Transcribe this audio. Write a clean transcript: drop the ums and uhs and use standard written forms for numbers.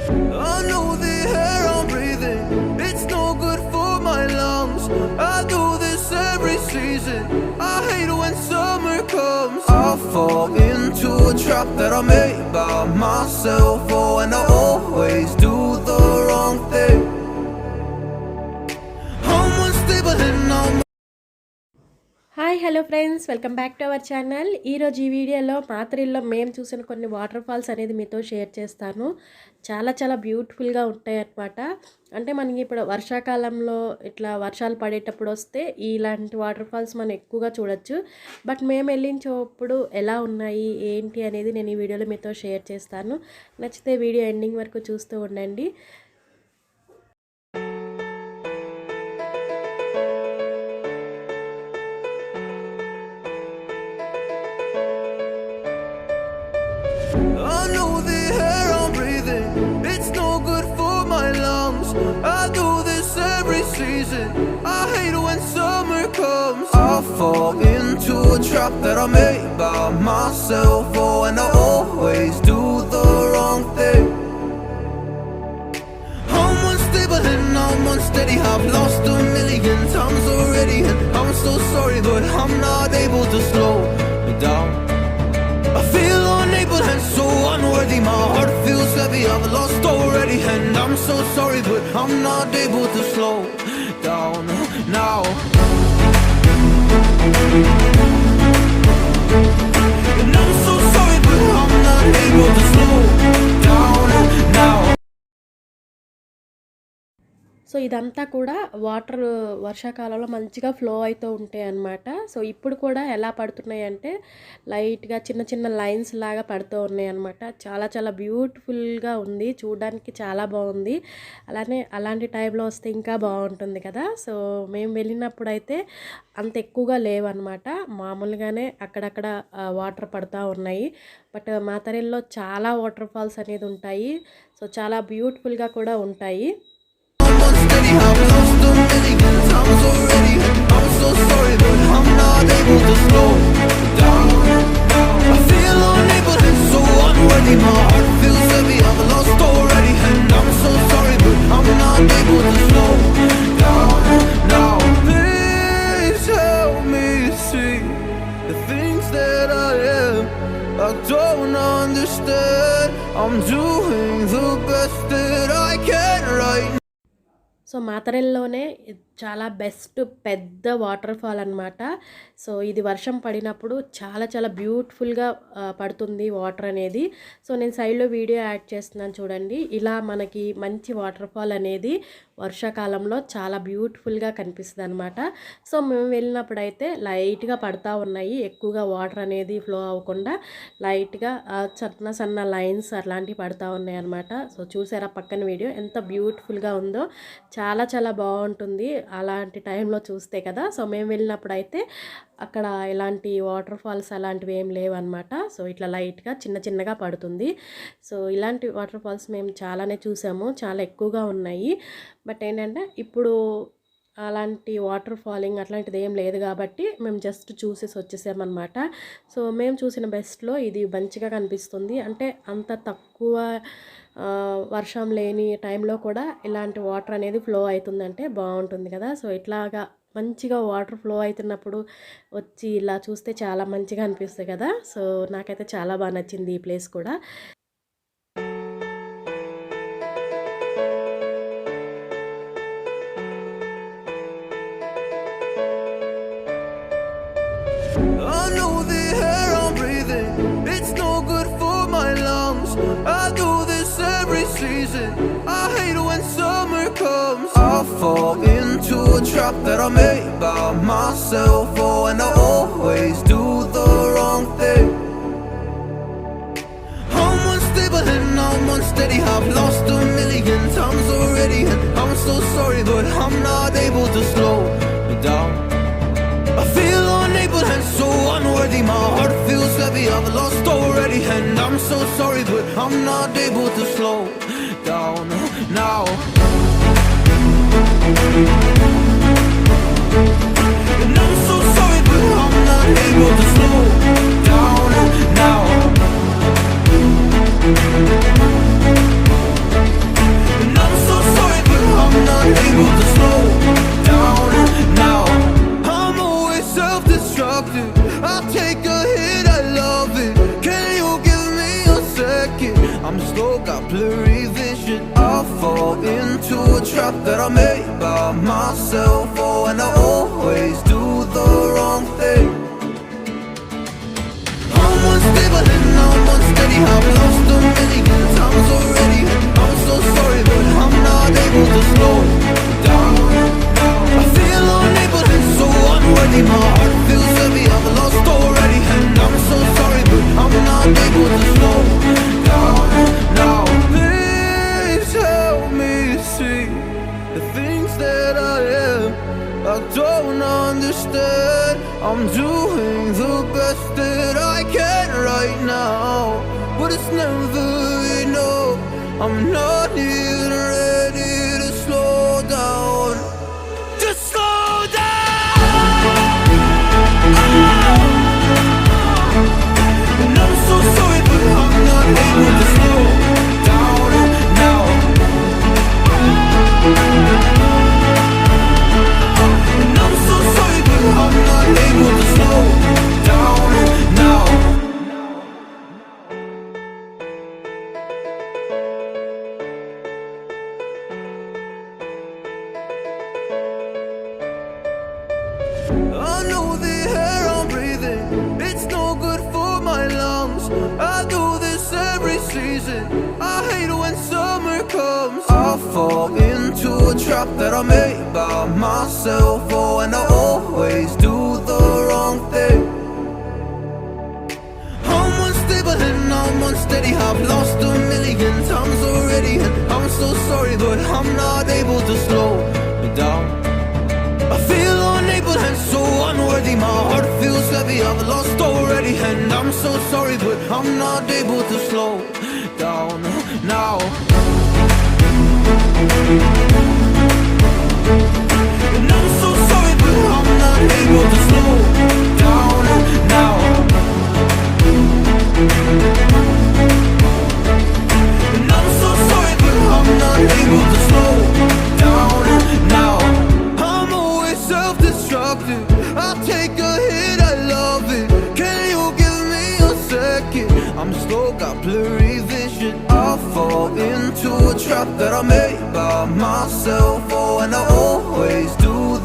I know the air I'm breathing, it's no good for my lungs. I do this every season, I hate when summer comes. I fall into a trap that I made by myself. Oh, and I always do the wrong thing. I'm unstable and I'm hi hello friends, welcome back to our channel. ఈరోజు ఈ వీడియోలో మాత్రల్లో మేము చూసిన కొన్ని water falls అనేది మీతో share చేస్తాను. చాలా చాలా బ్యూటిఫుల్గా ఉంటాయి అన్నమాట. అంటే మనకి ఇప్పుడు వర్షాకాలంలో ఇట్లా వర్షాలు పడేటప్పుడు వస్తే ఇలాంటి వాటర్ ఫాల్స్ మనం ఎక్కువగా చూడొచ్చు. బట్ మేము వెళ్ళించేప్పుడు ఎలా ఉన్నాయి ఏంటి అనేది నేను ఈ వీడియోలో మీతో షేర్ చేస్తాను. నచ్చితే వీడియో ఎండింగ్ వరకు చూస్తూ ఉండండి. I know the air I'm breathing, it's no good for my lungs. I do this every season, I hate when summer comes. I fall into a trap that I made by myself. Oh, and I always do the wrong thing. I'm unstable and I'm unsteady, I've lost a million times already, and I'm so sorry, but I'm not able to slow down. I feel unable and so unworthy, my heart feels heavy, I've lost already, and I'm so sorry, but I'm not able to slow down now. And I'm so sorry, but I'm not able to slow down now. So ఇదంతా కూడా water వర్షాకాలంలో మంచిగా flow అవుతూ ఉంటాయి అన్నమాట. So ఇప్పుడు కూడా ఎలా పడుతున్నాయి అంటే లైట్గా చిన్న చిన్న లైన్స్ లాగా పడుతూ ఉన్నాయి అన్నమాట. చాలా చాలా బ్యూటిఫుల్గా ఉంది, చూడడానికి చాలా బాగుంది. అలాంటి టైంలో వస్తే ఇంకా బాగుంటుంది కదా. సో మేము వెళ్ళినప్పుడు అయితే అంత ఎక్కువగా లేవన్నమాట, మామూలుగానే అక్కడక్కడ వాటర్ పడుతూ ఉన్నాయి. బట్ మాతరెల్లో చాలా వాటర్ ఫాల్స్ అనేది ఉంటాయి. సో చాలా బ్యూటిఫుల్గా కూడా ఉంటాయి. I've lost a million times already, I'm so sorry, but I'm not able to slow down. I feel unable and so unworthy, my heart feels heavy, I've lost already, and I'm so sorry, but I'm not able to slow down now. Please help me see the things that I am, I don't understand. I'm doing the best that I can right now. So మాతరెల్లోనే చాలా best పెద్ద water fall అనమాట. So ఇది వర్షం పడినప్పుడు చాలా చాలా బ్యూటిఫుల్గా పడుతుంది వాటర్ అనేది. సో నేను సైడ్లో వీడియో యాడ్ చేస్తున్నాను చూడండి. ఇలా మనకి మంచి వాటర్ ఫాల్ అనేది వర్షాకాలంలో చాలా బ్యూటిఫుల్గా కనిపిస్తుంది అనమాట. సో మేము వెళ్ళినప్పుడు అయితే లైట్గా పడుతూ ఉన్నాయి, ఎక్కువగా వాటర్ అనేది ఫ్లో అవ్వకుండా లైట్గా సన్న సన్న లైన్స్ అట్లాంటివి పడుతూ ఉన్నాయి అనమాట. సో చూసారా పక్కన వీడియో ఎంత బ్యూటిఫుల్గా ఉందో, చాలా చాలా బాగుంటుంది అలాంటి టైంలో చూస్తే కదా. సో మేము వెళ్ళినప్పుడు అయితే అక్కడ ఇలాంటి వాటర్ ఫాల్స్ అలాంటివి ఏం లేవన్నమాట. సో ఇట్లా లైట్గా చిన్న చిన్నగా పడుతుంది. సో ఇలాంటి వాటర్ ఫాల్స్ మేము చాలానే చూసాము, చాలా ఎక్కువగా ఉన్నాయి. బట్ ఏంటంటే ఇప్పుడు అలాంటి వాటర్ ఫాలింగ్ అట్లాంటిది ఏం లేదు కాబట్టి మేము జస్ట్ చూసేసి వచ్చేసామన్నమాట. సో మేము చూసిన బెస్ట్లో ఇది మంచిగా కనిపిస్తుంది. అంటే అంత తక్కువ వర్షం లేని టైంలో కూడా ఇలాంటి వాటర్ అనేది ఫ్లో అవుతుందంటే బాగుంటుంది కదా. సో ఇట్లాగా మంచిగా వాటర్ ఫ్లో అవుతున్నప్పుడు వచ్చి ఇలా చూస్తే చాలా మంచిగా అనిపిస్తుంది కదా. సో నాకైతే చాలా బాగా నచ్చింది ఈ ప్లేస్ కూడా. I know the air I'm breathing, it's no good for my lungs. I do this every season, I hate when summer comes. I fall into a trap that I made by myself. Oh, and I always do the wrong thing. I'm unstable and I'm unsteady, I've lost a million times already, and I'm so sorry, but I'm not able to slow down. I feel unable and so unworthy, my heart feels heavy, I've lost already, and I'm so sorry, but I'm not able to slow down now. And I'm so sorry, but I'm not able to slow down now. I'm slow, got blurry vision. I fall into a trap that I made by myself. Oh, and I always do the wrong thing. I'm unstable and I'm unsteady. I've lost a million times already. I'm so sorry, but I'm not able to slow down. I feel unable and so unworthy. My heart feels heavy. I've lost already, and I'm so sorry, but I'm not able to slow down now. Please help me see the things that I am. I don't understand. I'm doing the best that I can right now, but it's never enough. I'm not even ready to slow down. Just slow down. And I'm so sorry, but I'm not able to slow down now. And I'm so sorry, but I'm not able to slow down now. I know the air I'm breathing, it's no good for my lungs. I do this every season. I hate when summer comes. I fall into a trap that I made by myself. Oh, and I always do the wrong thing. I'm unstable and I'm unsteady. I've lost a million times already, and I'm so sorry, but I'm not able to slow down. I feel unable and so unworthy. My heart feels heavy. I've lost already, and I'm so sorry, but I'm not able to slow down now. And I'm so sorry, but I'm not able to slow down now. And I'm so sorry, but I'm not able to slow down now. I'm always self-destructive. I'll take a hit, I love it. Can you give me a second? I'm slow, got blurry vision. I fall into a trap that I made by myself. Oh, and I always do